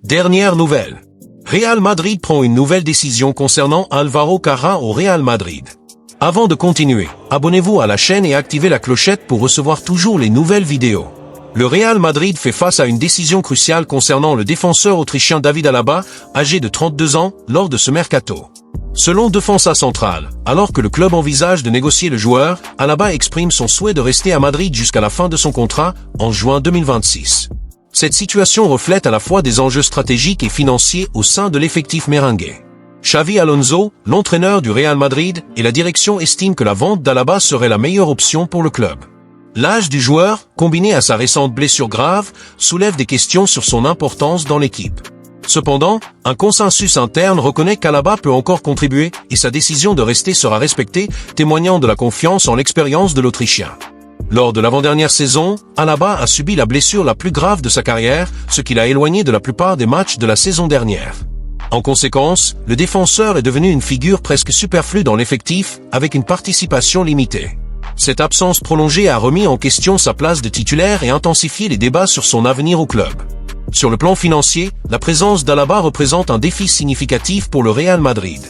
Dernière nouvelle. Real Madrid prend une nouvelle décision concernant Álvaro Carrá au Real Madrid. Avant de continuer, abonnez-vous à la chaîne et activez la clochette pour recevoir toujours les nouvelles vidéos. Le Real Madrid fait face à une décision cruciale concernant le défenseur autrichien David Alaba, âgé de 32 ans, lors de ce mercato. Selon Defensa Central, alors que le club envisage de négocier le joueur, Alaba exprime son souhait de rester à Madrid jusqu'à la fin de son contrat, en juin 2026. Cette situation reflète à la fois des enjeux stratégiques et financiers au sein de l'effectif merengue. Xavi Alonso, l'entraîneur du Real Madrid, et la direction estiment que la vente d'Alaba serait la meilleure option pour le club. L'âge du joueur, combiné à sa récente blessure grave, soulève des questions sur son importance dans l'équipe. Cependant, un consensus interne reconnaît qu'Alaba peut encore contribuer et sa décision de rester sera respectée, témoignant de la confiance en l'expérience de l'Autrichien. Lors de l'avant-dernière saison, Alaba a subi la blessure la plus grave de sa carrière, ce qui l'a éloigné de la plupart des matchs de la saison dernière. En conséquence, le défenseur est devenu une figure presque superflue dans l'effectif, avec une participation limitée. Cette absence prolongée a remis en question sa place de titulaire et intensifié les débats sur son avenir au club. Sur le plan financier, la présence d'Alaba représente un défi significatif pour le Real Madrid.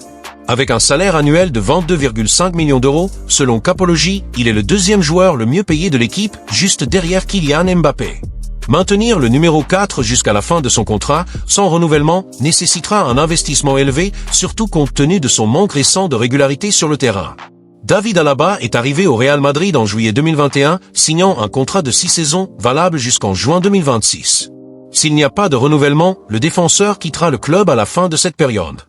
Avec un salaire annuel de 22,5 millions d'euros, selon Capology, il est le deuxième joueur le mieux payé de l'équipe, juste derrière Kylian Mbappé. Maintenir le numéro 4 jusqu'à la fin de son contrat, sans renouvellement, nécessitera un investissement élevé, surtout compte tenu de son manque récent de régularité sur le terrain. David Alaba est arrivé au Real Madrid en juillet 2021, signant un contrat de 6 saisons, valable jusqu'en juin 2026. S'il n'y a pas de renouvellement, le défenseur quittera le club à la fin de cette période.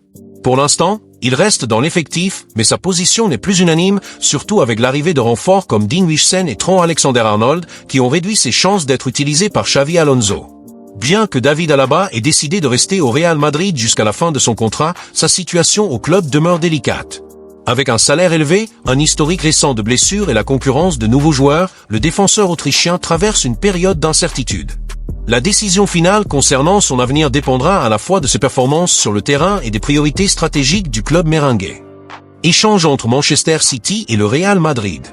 Pour l'instant, il reste dans l'effectif, mais sa position n'est plus unanime, surtout avec l'arrivée de renforts comme Dean Huijsen et Trent Alexander-Arnold, qui ont réduit ses chances d'être utilisés par Xavi Alonso. Bien que David Alaba ait décidé de rester au Real Madrid jusqu'à la fin de son contrat, sa situation au club demeure délicate. Avec un salaire élevé, un historique récent de blessures et la concurrence de nouveaux joueurs, le défenseur autrichien traverse une période d'incertitude. La décision finale concernant son avenir dépendra à la fois de ses performances sur le terrain et des priorités stratégiques du club merengue. Échange entre Manchester City et le Real Madrid.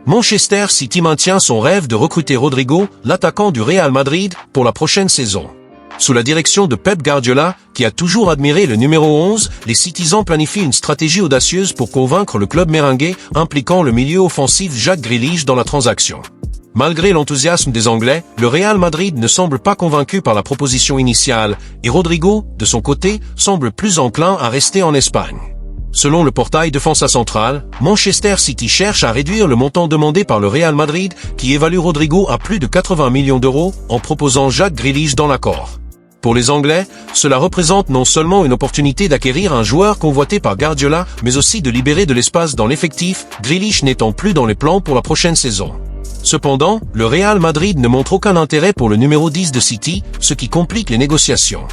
Manchester City maintient son rêve de recruter Rodrigo, l'attaquant du Real Madrid, pour la prochaine saison. Sous la direction de Pep Guardiola, qui a toujours admiré le numéro 11, les Citizens planifient une stratégie audacieuse pour convaincre le club merengue, impliquant le milieu offensif Jack Grealish dans la transaction. Malgré l'enthousiasme des Anglais, le Real Madrid ne semble pas convaincu par la proposition initiale, et Rodrigo, de son côté, semble plus enclin à rester en Espagne. Selon le portail Defensa Central, Manchester City cherche à réduire le montant demandé par le Real Madrid, qui évalue Rodrigo à plus de 80 millions d'euros, en proposant Jack Grealish dans l'accord. Pour les Anglais, cela représente non seulement une opportunité d'acquérir un joueur convoité par Guardiola, mais aussi de libérer de l'espace dans l'effectif, Grealish n'étant plus dans les plans pour la prochaine saison. Cependant, le Real Madrid ne montre aucun intérêt pour le numéro 10 de City, ce qui complique les négociations.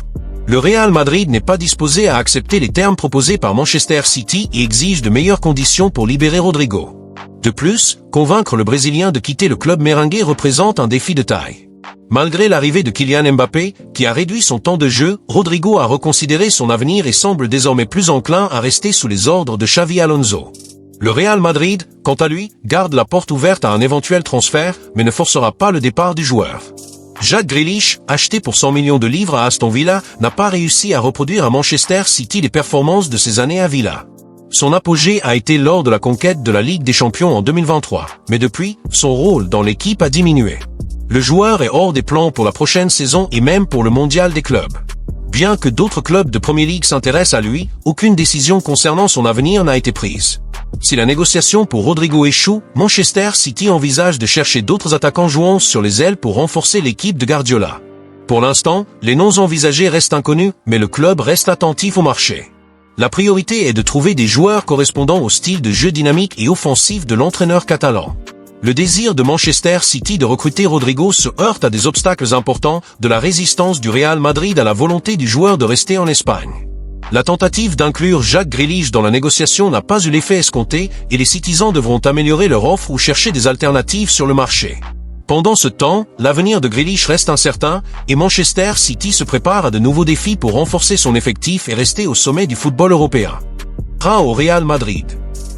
Le Real Madrid n'est pas disposé à accepter les termes proposés par Manchester City et exige de meilleures conditions pour libérer Rodrigo. De plus, convaincre le Brésilien de quitter le club merengue représente un défi de taille. Malgré l'arrivée de Kylian Mbappé, qui a réduit son temps de jeu, Rodrigo a reconsidéré son avenir et semble désormais plus enclin à rester sous les ordres de Xavi Alonso. Le Real Madrid, quant à lui, garde la porte ouverte à un éventuel transfert, mais ne forcera pas le départ du joueur. Jack Grealish, acheté pour 100 millions de livres à Aston Villa, n'a pas réussi à reproduire à Manchester City les performances de ses années à Villa. Son apogée a été lors de la conquête de la Ligue des Champions en 2023, mais depuis, son rôle dans l'équipe a diminué. Le joueur est hors des plans pour la prochaine saison et même pour le mondial des clubs. Bien que d'autres clubs de Premier League s'intéressent à lui, aucune décision concernant son avenir n'a été prise. Si la négociation pour Rodrigo échoue, Manchester City envisage de chercher d'autres attaquants jouant sur les ailes pour renforcer l'équipe de Guardiola. Pour l'instant, les noms envisagés restent inconnus, mais le club reste attentif au marché. La priorité est de trouver des joueurs correspondant au style de jeu dynamique et offensif de l'entraîneur catalan. Le désir de Manchester City de recruter Rodrigo se heurte à des obstacles importants, de la résistance du Real Madrid à la volonté du joueur de rester en Espagne. La tentative d'inclure Jack Grealish dans la négociation n'a pas eu l'effet escompté et les Citizens devront améliorer leur offre ou chercher des alternatives sur le marché. Pendant ce temps, l'avenir de Grealish reste incertain et Manchester City se prépare à de nouveaux défis pour renforcer son effectif et rester au sommet du football européen. Au Real Madrid.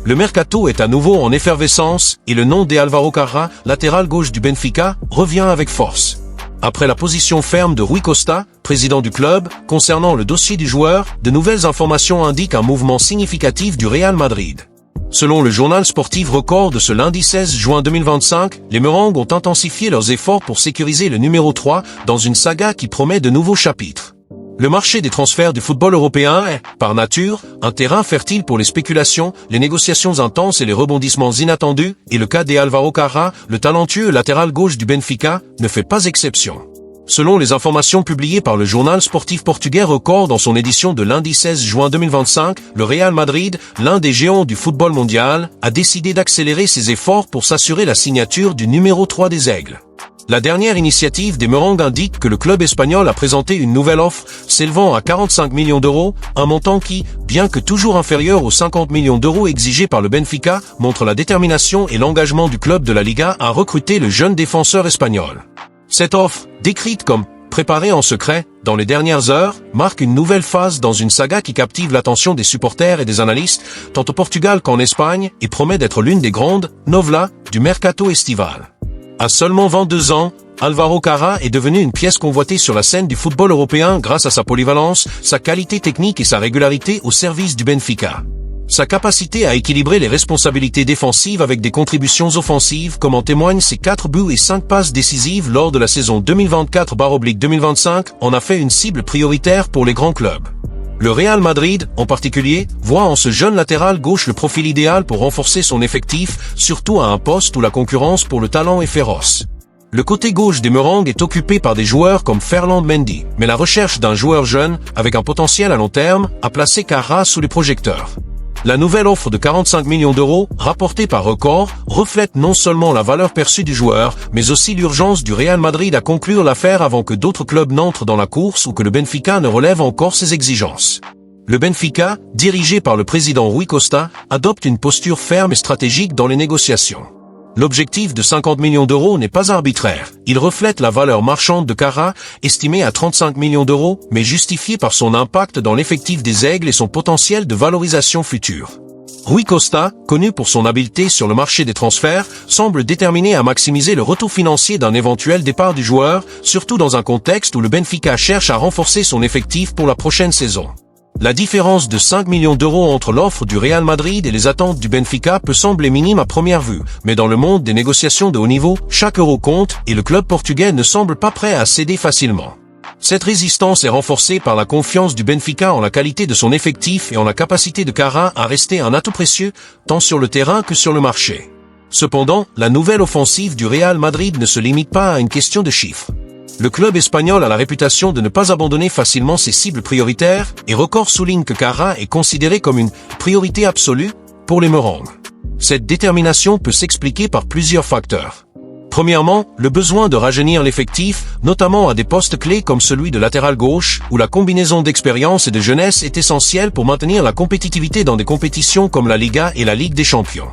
Le mercato est à nouveau en effervescence et le nom d'Álvaro Carrá, latéral gauche du Benfica, revient avec force. Après la position ferme de Rui Costa, président du club, concernant le dossier du joueur, de nouvelles informations indiquent un mouvement significatif du Real Madrid. Selon le journal sportif Record de ce lundi 16 juin 2025, les Merengues ont intensifié leurs efforts pour sécuriser le numéro 3 dans une saga qui promet de nouveaux chapitres. Le marché des transferts du football européen est, par nature, un terrain fertile pour les spéculations, les négociations intenses et les rebondissements inattendus, et le cas d'Álvaro Carrá, le talentueux latéral gauche du Benfica, ne fait pas exception. Selon les informations publiées par le journal sportif portugais Record dans son édition de lundi 16 juin 2025, le Real Madrid, l'un des géants du football mondial, a décidé d'accélérer ses efforts pour s'assurer la signature du numéro 3 des Aigles. La dernière initiative des Merengues indique que le club espagnol a présenté une nouvelle offre s'élevant à 45 millions d'euros, un montant qui, bien que toujours inférieur aux 50 millions d'euros exigés par le Benfica, montre la détermination et l'engagement du club de la Liga à recruter le jeune défenseur espagnol. Cette offre, décrite comme préparée en secret dans les dernières heures, marque une nouvelle phase dans une saga qui captive l'attention des supporters et des analystes, tant au Portugal qu'en Espagne, et promet d'être l'une des grandes novelas du mercato estival. À seulement 22 ans, Álvaro Carrá est devenu une pièce convoitée sur la scène du football européen grâce à sa polyvalence, sa qualité technique et sa régularité au service du Benfica. Sa capacité à équilibrer les responsabilités défensives avec des contributions offensives, comme en témoignent ses 4 buts et 5 passes décisives lors de la saison 2024/2025, en a fait une cible prioritaire pour les grands clubs. Le Real Madrid, en particulier, voit en ce jeune latéral gauche le profil idéal pour renforcer son effectif, surtout à un poste où la concurrence pour le talent est féroce. Le côté gauche des Merengues est occupé par des joueurs comme Ferland Mendy, mais la recherche d'un joueur jeune, avec un potentiel à long terme, a placé Carrá sous les projecteurs. La nouvelle offre de 45 millions d'euros, rapportée par Record, reflète non seulement la valeur perçue du joueur, mais aussi l'urgence du Real Madrid à conclure l'affaire avant que d'autres clubs n'entrent dans la course ou que le Benfica ne relève encore ses exigences. Le Benfica, dirigé par le président Rui Costa, adopte une posture ferme et stratégique dans les négociations. L'objectif de 50 millions d'euros n'est pas arbitraire. Il reflète la valeur marchande de Carrá, estimée à 35 millions d'euros, mais justifiée par son impact dans l'effectif des Aigles et son potentiel de valorisation future. Rui Costa, connu pour son habileté sur le marché des transferts, semble déterminé à maximiser le retour financier d'un éventuel départ du joueur, surtout dans un contexte où le Benfica cherche à renforcer son effectif pour la prochaine saison. La différence de 5 millions d'euros entre l'offre du Real Madrid et les attentes du Benfica peut sembler minime à première vue, mais dans le monde des négociations de haut niveau, chaque euro compte et le club portugais ne semble pas prêt à céder facilement. Cette résistance est renforcée par la confiance du Benfica en la qualité de son effectif et en la capacité de Carrá à rester un atout précieux, tant sur le terrain que sur le marché. Cependant, la nouvelle offensive du Real Madrid ne se limite pas à une question de chiffres. Le club espagnol a la réputation de ne pas abandonner facilement ses cibles prioritaires, et Record souligne que Carrá est considéré comme une priorité absolue pour les Merengues. Cette détermination peut s'expliquer par plusieurs facteurs. Premièrement, le besoin de rajeunir l'effectif, notamment à des postes clés comme celui de latéral gauche, où la combinaison d'expérience et de jeunesse est essentielle pour maintenir la compétitivité dans des compétitions comme la Liga et la Ligue des Champions.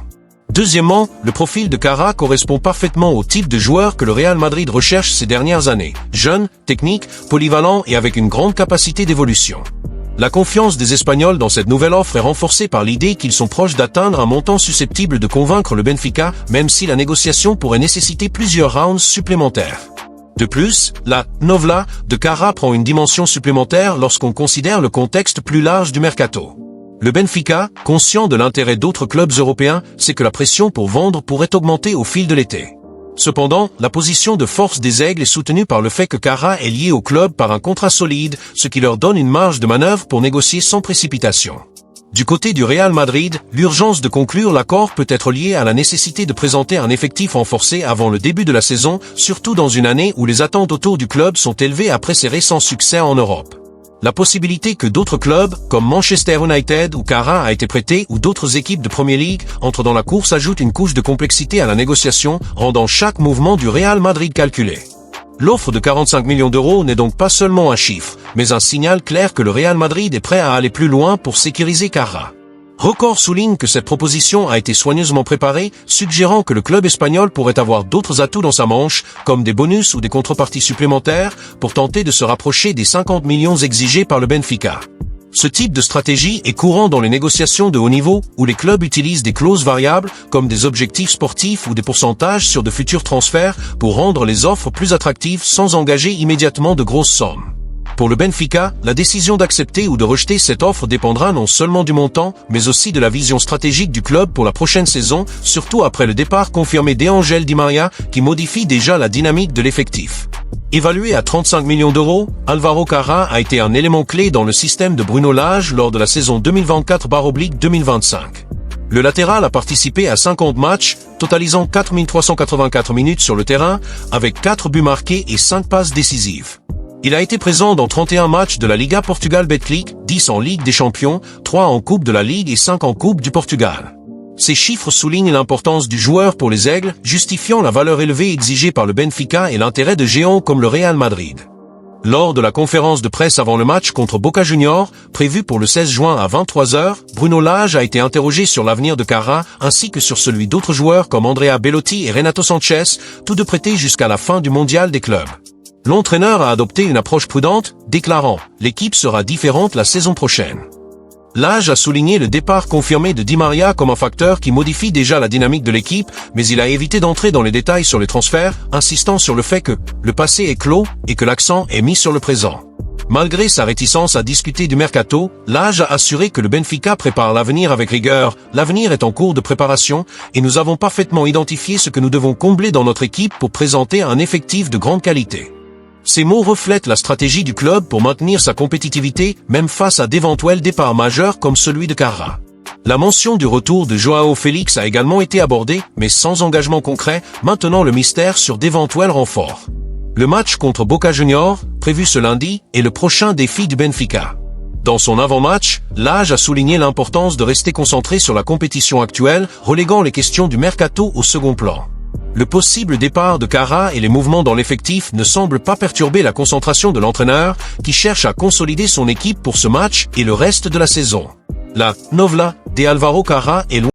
Deuxièmement, le profil de Carrá correspond parfaitement au type de joueur que le Real Madrid recherche ces dernières années. Jeune, technique, polyvalent et avec une grande capacité d'évolution. La confiance des Espagnols dans cette nouvelle offre est renforcée par l'idée qu'ils sont proches d'atteindre un montant susceptible de convaincre le Benfica, même si la négociation pourrait nécessiter plusieurs rounds supplémentaires. De plus, la novela de Carrá prend une dimension supplémentaire lorsqu'on considère le contexte plus large du mercato. Le Benfica, conscient de l'intérêt d'autres clubs européens, sait que la pression pour vendre pourrait augmenter au fil de l'été. Cependant, la position de force des Aigles est soutenue par le fait que Carrá est lié au club par un contrat solide, ce qui leur donne une marge de manœuvre pour négocier sans précipitation. Du côté du Real Madrid, l'urgence de conclure l'accord peut être liée à la nécessité de présenter un effectif renforcé avant le début de la saison, surtout dans une année où les attentes autour du club sont élevées après ses récents succès en Europe. La possibilité que d'autres clubs, comme Manchester United où Carrá a été prêté ou d'autres équipes de Premier League, entrent dans la course ajoute une couche de complexité à la négociation, rendant chaque mouvement du Real Madrid calculé. L'offre de 45 millions d'euros n'est donc pas seulement un chiffre, mais un signal clair que le Real Madrid est prêt à aller plus loin pour sécuriser Carrá. Record souligne que cette proposition a été soigneusement préparée, suggérant que le club espagnol pourrait avoir d'autres atouts dans sa manche, comme des bonus ou des contreparties supplémentaires, pour tenter de se rapprocher des 50 millions exigés par le Benfica. Ce type de stratégie est courant dans les négociations de haut niveau, où les clubs utilisent des clauses variables, comme des objectifs sportifs ou des pourcentages sur de futurs transferts, pour rendre les offres plus attractives sans engager immédiatement de grosses sommes. Pour le Benfica, la décision d'accepter ou de rejeter cette offre dépendra non seulement du montant, mais aussi de la vision stratégique du club pour la prochaine saison, surtout après le départ confirmé d'Angel Di Maria, qui modifie déjà la dynamique de l'effectif. Évalué à 35 millions d'euros, Álvaro Carrá a été un élément clé dans le système de Bruno Lage lors de la saison 2024/2025. Le latéral a participé à 50 matchs, totalisant 4384 minutes sur le terrain, avec 4 buts marqués et 5 passes décisives. Il a été présent dans 31 matchs de la Liga Portugal Betclic, 10 en Ligue des Champions, 3 en Coupe de la Ligue et 5 en Coupe du Portugal. Ces chiffres soulignent l'importance du joueur pour les Aigles, justifiant la valeur élevée exigée par le Benfica et l'intérêt de géants comme le Real Madrid. Lors de la conférence de presse avant le match contre Boca Juniors, prévue pour le 16 juin à 23h, Bruno Lage a été interrogé sur l'avenir de Carrá ainsi que sur celui d'autres joueurs comme Andrea Bellotti et Renato Sanchez, tous deux prêtés jusqu'à la fin du mondial des clubs. L'entraîneur a adopté une approche prudente, déclarant « L'équipe sera différente la saison prochaine ». Lage a souligné le départ confirmé de Di Maria comme un facteur qui modifie déjà la dynamique de l'équipe, mais il a évité d'entrer dans les détails sur les transferts, insistant sur le fait que le passé est clos et que l'accent est mis sur le présent. Malgré sa réticence à discuter du mercato, Lage a assuré que le Benfica prépare l'avenir avec rigueur, l'avenir est en cours de préparation et nous avons parfaitement identifié ce que nous devons combler dans notre équipe pour présenter un effectif de grande qualité. Ces mots reflètent la stratégie du club pour maintenir sa compétitivité, même face à d'éventuels départs majeurs comme celui de Carrá. La mention du retour de João Félix a également été abordée, mais sans engagement concret, maintenant le mystère sur d'éventuels renforts. Le match contre Boca Juniors, prévu ce lundi, est le prochain défi du Benfica. Dans son avant-match, Lage a souligné l'importance de rester concentré sur la compétition actuelle, reléguant les questions du mercato au second plan. Le possible départ de Carrá et les mouvements dans l'effectif ne semblent pas perturber la concentration de l'entraîneur, qui cherche à consolider son équipe pour ce match et le reste de la saison. La novela de Álvaro Carrá est loin